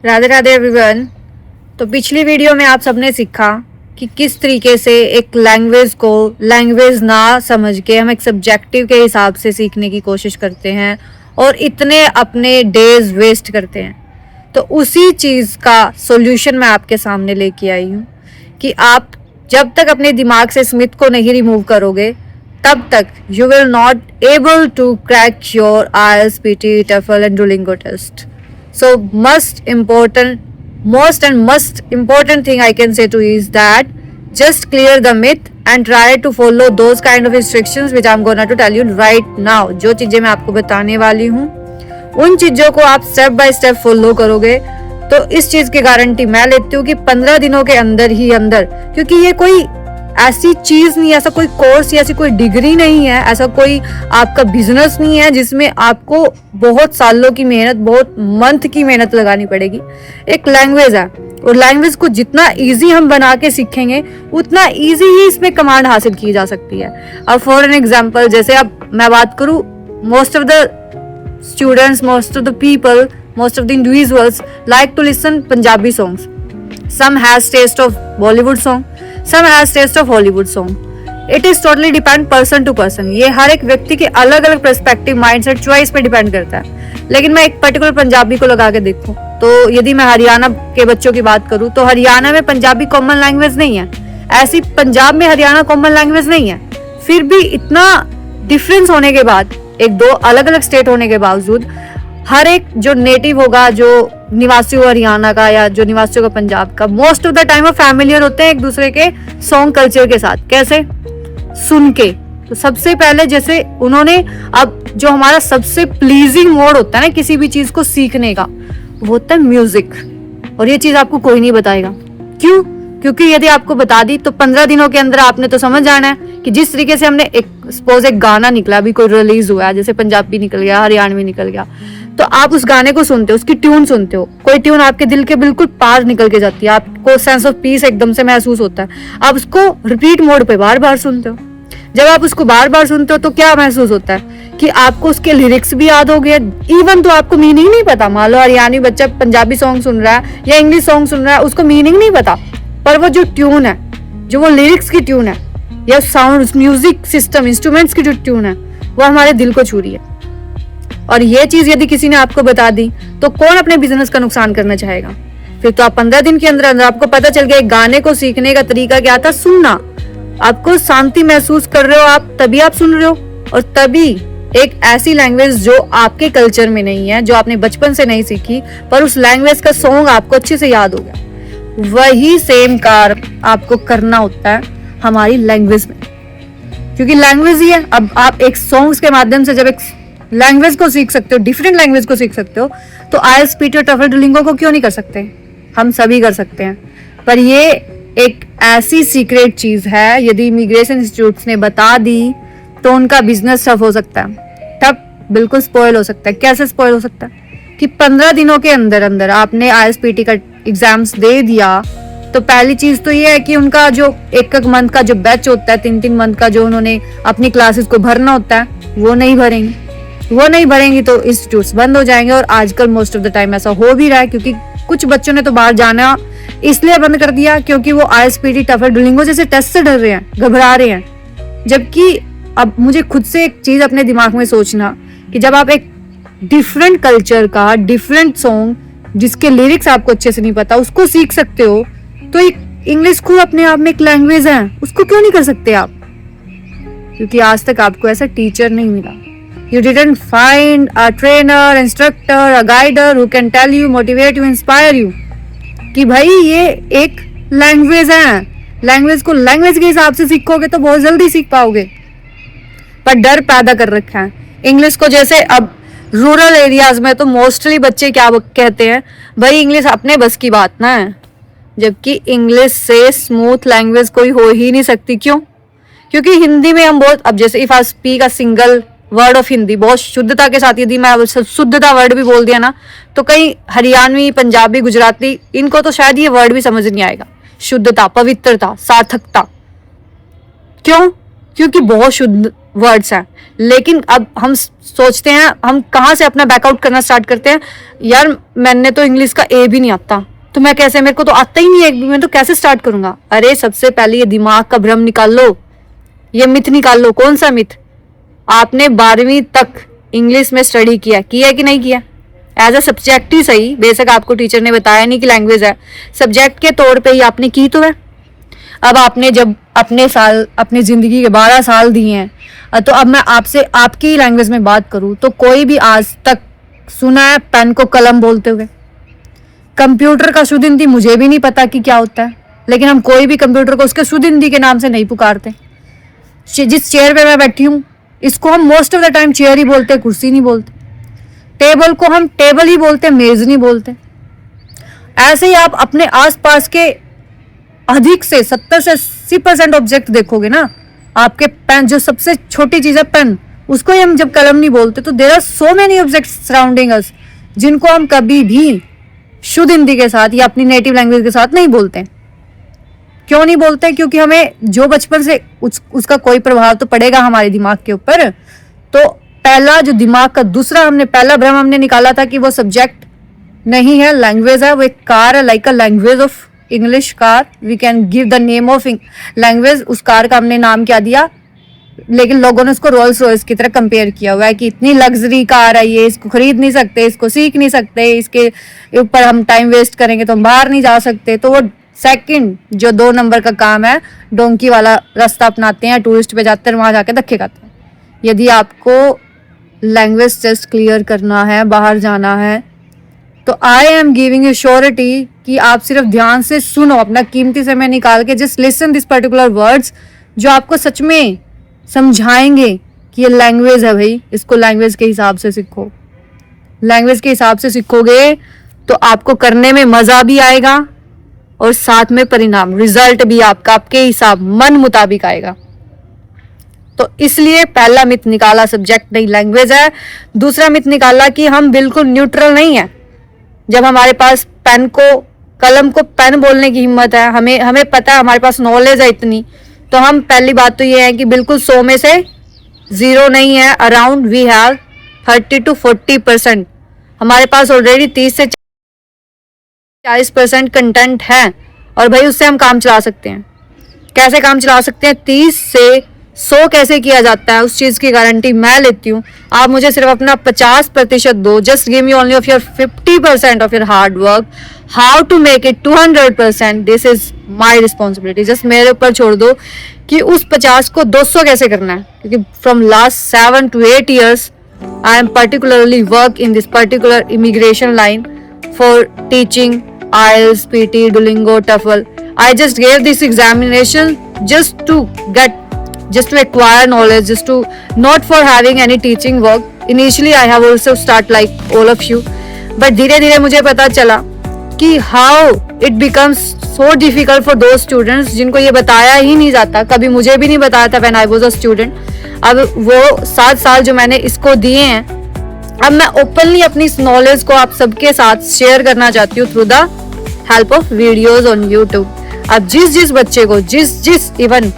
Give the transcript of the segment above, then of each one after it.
Radhe Radhe everyone. तो पिछली video में आप सबने सीखा कि किस तरीके से एक लैंग्वेज को लैंग्वेज ना समझ के हम एक सब्जेक्टिव के हिसाब से सीखने की कोशिश करते हैं और इतने अपने डेज वेस्ट करते हैं। तो उसी चीज़ का सॉल्यूशन मैं आपके सामने लेके आई हूँ कि आप जब तक अपने दिमाग से स्मिथ को नहीं रिमूव करोगे तब तक you will not able to crack your IELTS, PT, TOEFL and Duolingo test. So most important thing I can say to you is that just clear the myth and try to follow those kind of instructions which I'm gonna to tell you right now. जो चीजें मैं आपको बताने वाली हूँ उन चीजों को आप स्टेप बाय स्टेप फॉलो करोगे तो इस चीज की गारंटी मैं लेती हूँ कि 15 दिनों के अंदर ही अंदर, क्योंकि ये कोई ऐसी चीज नहीं है, ऐसा कोई कोर्स या ऐसी कोई डिग्री नहीं है, ऐसा कोई आपका बिजनेस नहीं है जिसमें आपको बहुत सालों की मेहनत, बहुत मंथ की मेहनत लगानी पड़ेगी। एक लैंग्वेज है और लैंग्वेज को जितना इजी हम बना के सीखेंगे उतना इजी ही इसमें कमांड हासिल की जा सकती है। अब फॉर एन एग्जाम्पल, जैसे अब मैं बात करूँ, most of the students, most of the people, most of the individuals like to listen Punjabi songs. Some has taste of Bollywood song, some has taste of Hollywood song. It is totally depend person to person. ये हर एक व्यक्ति के अलग अलग perspective, mindset, choice पे depend करता है। लेकिन मैं एक पर्टिकुलर पंजाबी को लगा के देखूं तो यदि मैं हरियाणा के बच्चों की बात करूं तो हरियाणा में पंजाबी कॉमन लैंग्वेज नहीं है, ऐसी पंजाब में हरियाणा कॉमन लैंग्वेज नहीं है। फिर भी इतना डिफरेंस होने के बाद, एक दो अलग अलग स्टेट होने के बावजूद, हर एक जो नेटिव होगा, जो निवासी हो हरियाणा का या जो निवासी होगा पंजाब का, मोस्ट ऑफ द टाइम वो फैमिलियर होते हैं एक दूसरे के सॉन्ग कल्चर के साथ। कैसे? सुन के। तो सबसे पहले जैसे उन्होंने, अब जो हमारा सबसे प्लीजिंग मोड होता है ना किसी भी चीज को सीखने का, वो होता है म्यूजिक। और ये चीज आपको कोई नहीं बताएगा। क्यों? क्योंकि यदि आपको बता दी तो 15 दिनों के अंदर आपने तो समझ जाना है कि जिस तरीके से हमने सपोज एक गाना निकला, अभी कोई रिलीज हुआ है, जैसे पंजाबी निकल गया, हरियाणवी निकल गया, तो आप उस गाने को सुनते हो, उसकी ट्यून सुनते हो, कोई ट्यून आपके दिल के बिल्कुल पार निकल के जाती है, आपको सेंस ऑफ पीस एकदम से महसूस होता है। आप उसको रिपीट मोड पे बार बार सुनते हो। जब आप उसको बार बार सुनते हो तो क्या महसूस होता है कि आपको उसके लिरिक्स भी याद हो गए, इवन तो आपको मीनिंग नहीं पता। मान लो हरियाणवी बच्चा पंजाबी सॉन्ग सुन रहा है या इंग्लिश सॉन्ग सुन रहा है, उसको मीनिंग नहीं पता, पर वो जो ट्यून है, जो वो लिरिक्स की ट्यून है या साउंड, म्यूजिक सिस्टम, इंस्ट्रूमेंट्स की जो ट्यून है, वो हमारे दिल को छू रही है। और ये चीज यदि किसी ने आपको बता दी तो कौन अपने बिजनेस का नुकसान करना चाहेगा? फिर तो आप 15 दिन के अंदर अंदर आपको पता चल गया एक गाने को सीखने का तरीका क्या था, सुनना। आपको शांति महसूस कर रहे हो आप, तभी आप सुन रहे हो। और तभी एक ऐसी लैंग्वेज जो आपके कल्चर में नहीं है, जो आपने बचपन से नहीं सीखी, पर उस लैंग्वेज का सॉन्ग आपको अच्छे से याद हो गया, वही सेम कार्य आपको करना होता है हमारी लैंग्वेज में। क्योंकि लैंग्वेज ही है। अब आप एक सॉन्ग्स के माध्यम से जब एक लैंग्वेज को सीख सकते हो, डिफरेंट लैंग्वेज को सीख सकते हो, तो IELTS, PT और TOEFL, Duolingo को क्यों नहीं कर सकते? हम सभी कर सकते हैं। पर ये एक ऐसी सीक्रेट चीज है, यदि इमिग्रेशन इंस्टीट्यूट्स ने बता दी तो उनका बिजनेस टफ हो सकता है, तब बिल्कुल स्पॉइल हो सकता है। कैसे स्पॉइल हो सकता है? कि 15 दिनों के अंदर अंदर आपने IELTS, PT का एग्जाम्स दे दिया तो पहली चीज तो ये है कि उनका जो एक मंथ का जो बैच होता है, 3 मंथ का जो उन्होंने अपनी क्लासेस को भरना होता है, वो नहीं भरेंगी तो इंस्टीट्यूट्स बंद हो जाएंगे। और आजकल मोस्ट ऑफ द टाइम ऐसा हो भी रहा है, क्योंकि कुछ बच्चों ने तो बाहर जाना इसलिए बंद कर दिया क्योंकि वो IELTS, PT, TOEFL, Duolingo जैसे टेस्ट से डर रहे हैं, घबरा रहे हैं। जबकि अब मुझे खुद से एक चीज अपने दिमाग में सोचना कि जब आप एक डिफरेंट कल्चर का डिफरेंट सॉन्ग जिसके लिरिक्स आपको अच्छे से नहीं पता उसको सीख सकते हो, तो एक इंग्लिश खुद अपने आप में एक लैंग्वेज है, उसको क्यों नहीं कर सकते आप? क्योंकि आज तक आपको ऐसा टीचर नहीं मिला। You didn't find a trainer, instructor, a guider who can tell you, motivate you, inspire you कि भाई ये एक लैंग्वेज है, लैंग्वेज को लैंग्वेज के हिसाब से सीखोगे तो बहुत जल्दी सीख पाओगे। पर डर पैदा कर रखा है इंग्लिश को। जैसे अब रूरल एरियाज में तो मोस्टली बच्चे क्या कहते हैं, भाई इंग्लिश अपने बस की बात ना है, जबकि इंग्लिश से स्मूथ लैंग्वेज कोई हो ही नहीं सकती। क्यों? क्योंकि हिंदी में हम बहुत, अब जैसे if I speak a single word of Hindi, बहुत शुद्धता के साथ, यदि मैं शुद्धता वर्ड भी बोल दिया ना तो कई हरियाणवी, पंजाबी, गुजराती, इनको तो शायद ये वर्ड भी समझ नहीं आएगा। शुद्धता, पवित्रता, सार्थकता। क्यों? क्योंकि बहुत शुद्ध वर्ड्स हैं, लेकिन अब हम सोचते हैं, हम कहाँ से अपना बैकआउट करना स्टार्ट करते हैं, यार मैंने तो इंग्लिश का ए भी नहीं आता, तो मैं कैसे, मेरे को तो आता ही नहीं है, मैं तो कैसे स्टार्ट करूंगा। अरे सबसे पहले ये दिमाग का भ्रम निकाल लो, ये मिथ निकाल लो। कौन सा मिथ? आपने 12वीं तक इंग्लिश में स्टडी किया कि नहीं किया? एज अ सब्जेक्ट ही सही, बेशक आपको टीचर ने बताया नहीं कि लैंग्वेज है, सब्जेक्ट के तौर पे ही आपने की तो है। अब आपने जब अपने जिंदगी के 12 साल दिए हैं, तो अब मैं आपसे आपकी लैंग्वेज में बात करूं तो कोई भी आज तक सुना है पेन को कलम बोलते हुए? कंप्यूटर का शुद्ध हिंदी मुझे भी नहीं पता कि क्या होता है, लेकिन हम कोई भी कंप्यूटर को उसके शुद्ध हिंदी के नाम से नहीं पुकारते। जिस चेयर पे मैं बैठी हूँ, इसको हम most of the time chair ही बोलते, कुर्सी नहीं बोलते। टेबल को हम टेबल ही बोलते, मेज नहीं बोलते। ऐसे ही आप अपने आसपास के अधिक से 70 से 80% ऑब्जेक्ट देखोगे ना, आपके पेन, जो सबसे छोटी चीज है पेन, उसको ही हम जब कलम नहीं बोलते, तो there are so many objects surrounding us जिनको हम कभी भी शुद्ध हिंदी के साथ या अपनी नेटिव लैंग्वेज के साथ नहीं बोलते। क्यों नहीं बोलते? क्योंकि हमें जो बचपन से उसका कोई प्रभाव तो पड़ेगा हमारे दिमाग के ऊपर। तो पहला जो दिमाग का दूसरा पहला भ्रम हमने निकाला था कि वो सब्जेक्ट नहीं है, लैंग्वेज है, वो एक कार है, like a language of English car, we can give the name of language. उस कार का हमने नाम क्या दिया, लेकिन लोगों ने उसको रोल्स रॉयस की तरह कंपेयर किया हुआ है कि इतनी लग्जरी कार है ये, इसको खरीद नहीं सकते, इसको सीख नहीं सकते, इसके ऊपर हम टाइम वेस्ट करेंगे तो हम बाहर नहीं जा सकते। तो वो सेकंड जो 2 नंबर का काम है, डोंकी वाला रास्ता अपनाते हैं, टूरिस्ट पे जाते हैं, वहां जाके धक्के खाते हैं। यदि आपको लैंग्वेज टेस्ट क्लियर करना है, बाहर जाना है, तो I am giving you surety कि आप सिर्फ ध्यान से सुनो, अपना कीमती समय निकाल के just listen this particular words, जो आपको सच में समझाएंगे कि ये लैंग्वेज है भाई, इसको लैंग्वेज के हिसाब से सीखो। लैंग्वेज के हिसाब से सीखोगे तो आपको करने में मजा भी आएगा और साथ में परिणाम, रिजल्ट भी आपका आपके हिसाब मन मुताबिक आएगा। तो इसलिए पहला मिथ निकाला सब्जेक्ट नहीं लैंग्वेज है। दूसरा मिथ निकाला कि हम बिल्कुल न्यूट्रल नहीं है। जब हमारे पास पेन को कलम को पेन बोलने की हिम्मत है, हमें पता है, हमारे पास नॉलेज है इतनी, तो हम पहली बात तो ये है कि बिल्कुल 100 में से 0 नहीं है। अराउंड वी हैव 30 to 40%, हमारे पास ऑलरेडी 30 से 40% कंटेंट है, और भाई उससे हम काम चला सकते हैं। कैसे काम चला सकते हैं? 30 से 100 कैसे किया जाता है, उस चीज की गारंटी मैं लेती हूँ। आप मुझे सिर्फ अपना 50% दो, just give me only of your 50% of your hard work. How to make it 200%, this is my responsibility. Just मेरे ऊपर छोड़ दो कि उस 50 को 200 कैसे करना है, क्योंकि from last 7 to 8 years I am particularly work in this particular immigration line for teaching IELTS, PT, Duolingo, TOEFL. I just gave this examination just to acquire knowledge, just to not for having any teaching work. Initially I have also start like all of you, but धीरे धीरे मुझे पता चला कि how it becomes so difficult for those students जिनको ये बताया ही नहीं जाता। कभी मुझे भी नहीं बताया था when I was a student। अब वो 7 साल जो मैंने इसको दिए हैं, अब मैं ओपनली अपनी इस नॉलेज को आप सबके साथ शेयर करना चाहती हूँ through the help of videos on YouTube. अब जिस बच्चे को, जिस इवन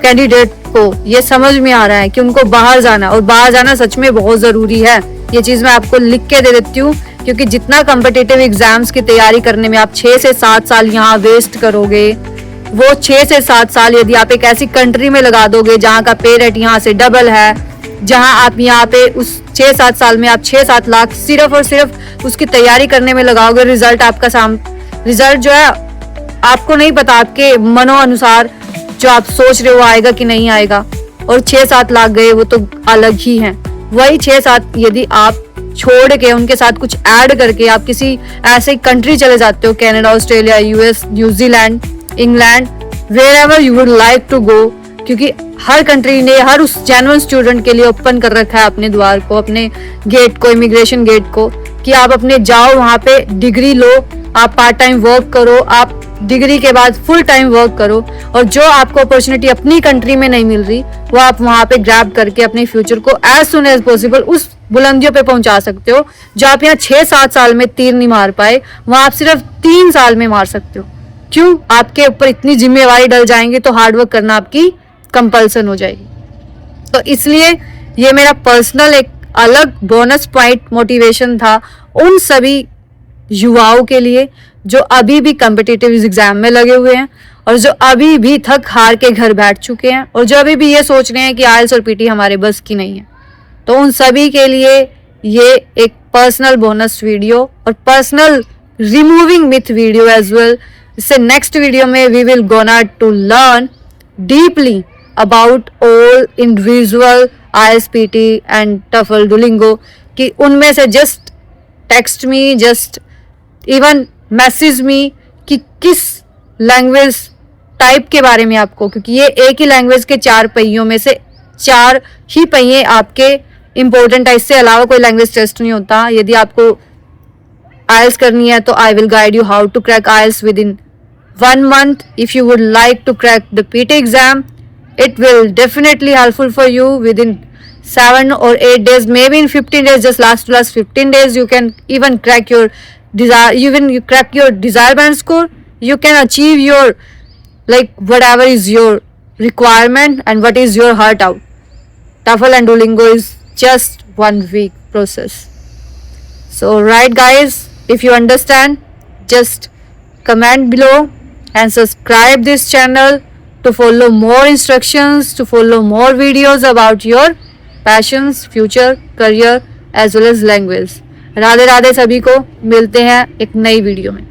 कैंडिडेट को ये समझ में आ रहा है कि उनको बाहर जाना, और बाहर जाना सच में बहुत जरूरी है, ये चीज मैं आपको लिख के दे देती हूँ, क्योंकि जितना कॉम्पिटिटिव एग्जाम्स की तैयारी करने में आप 6 से 7 साल यहाँ वेस्ट करोगे, वो 6 से 7 साल यदि आप एक ऐसी कंट्री में लगा दोगे जहाँ का पे रेट यहाँ से डबल है, जहाँ आप यहाँ पे उस 6-7 साल में आप 6-7 लाख सिर्फ और सिर्फ उसकी तैयारी करने में लगाओगे, रिजल्ट जो है आपको नहीं पता, आपके मनो अनुसार जो आप सोच रहे हो आएगा कि नहीं आएगा, और 6-7 लाख गए वो तो अलग ही हैं। वही 6-7 यदि आप छोड़ के उनके साथ कुछ ऐड करके आप किसी ऐसे कंट्री चले जाते हो, Canada, Australia, US, New Zealand, England, wherever you would like to go, क्योंकि हर कंट्री ने हर उस जेन्युइन स्टूडेंट के लिए ओपन कर रखा है अपने द्वार को, अपने गेट को, इमिग्रेशन गेट को, कि आप अपने जाओ वहाँ पे डिग्री लो, आप पार्ट टाइम वर्क करो, आप डिग्री के बाद फुल टाइम वर्क करो, और जो आपको अपॉर्चुनिटी अपनी कंट्री में नहीं मिल रही वो आप वहाँ पे ग्रैब करके अपने फ्यूचर को एज सुन एज पॉसिबल उस बुलंदियों पे पहुंचा सकते हो जो आप यहाँ 6-7 साल में तीर नहीं मार पाए, वहाँ आप सिर्फ 3 साल में मार सकते हो। क्यों? आपके ऊपर इतनी जिम्मेवारी डल जाएंगे तो हार्डवर्क करना आपकी कंपल्सन हो जाएगी। तो इसलिए ये मेरा पर्सनल एक अलग बोनस पॉइंट मोटिवेशन था उन सभी युवाओं के लिए जो अभी भी कम्पिटिटिव एग्जाम में लगे हुए हैं और जो अभी भी थक हार के घर बैठ चुके हैं और जो अभी भी ये सोच रहे हैं कि आइल्स और पीटी हमारे बस की नहीं है। तो उन सभी के लिए ये एक पर्सनल बोनस वीडियो और personal removing myth video as well. इससे नेक्स्ट वीडियो में we will gonna to learn deeply about all individual IELTS and TOEFL Duolingo कि उनमें से just text me, just even message me कि किस language type के बारे में आपको, क्योंकि ये एक ही लैंग्वेज के 4 पहियों में से 4 ही पहिए आपके इम्पोर्टेंट है, इससे अलावा कोई लैंग्वेज टेस्ट नहीं होता। यदि आपको IELTS करनी है तो I will guide you how to crack IELTS within 1 month. If you would like to crack the PT exam, it will definitely helpful for you within 7 or 8 days, maybe in 15 days, just last 15 days you can even crack your desire band score. You can achieve your like whatever is your requirement and what is your heart out. TOEFL and Duolingo is just 1 week process. So right guys, if you understand, just comment below and subscribe this channel to follow more instructions, to follow more videos about your passions, future, career as well as language. Radhe Radhe सभी को, मिलते हैं एक नई video में।